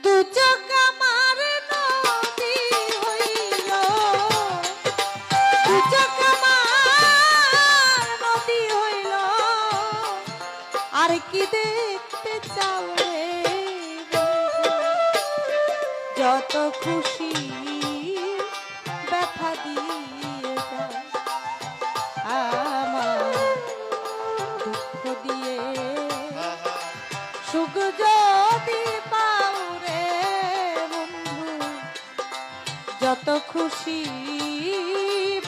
দু চোখ আমার নদী হইল, দু চোখ আমার নদী হইল, আর কি দেখতে চাও রে যত খুশি ব্যথা দিয়ে যায় আমার দুঃখ দিয়ে সুখ যদি পাও রে বন্ধু যত খুশি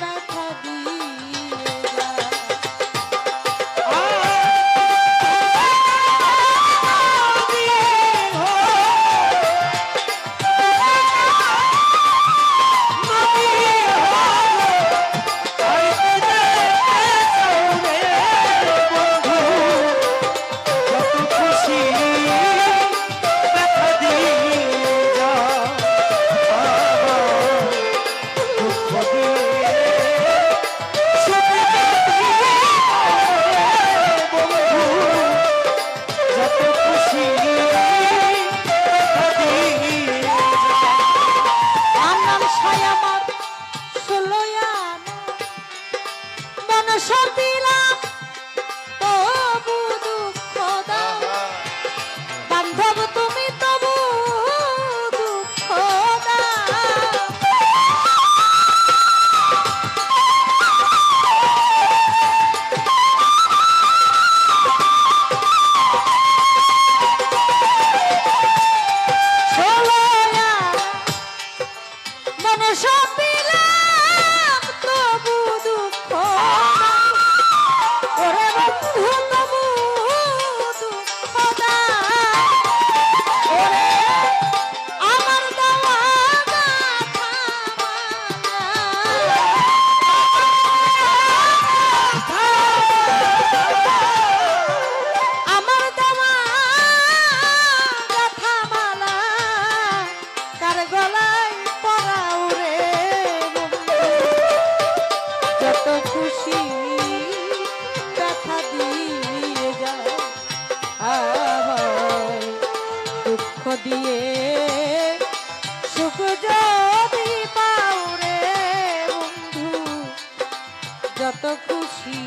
ব্যথা দিয়ে যায়। দিয়ে সুখ যদি পাও রে বন্ধু যত খুশি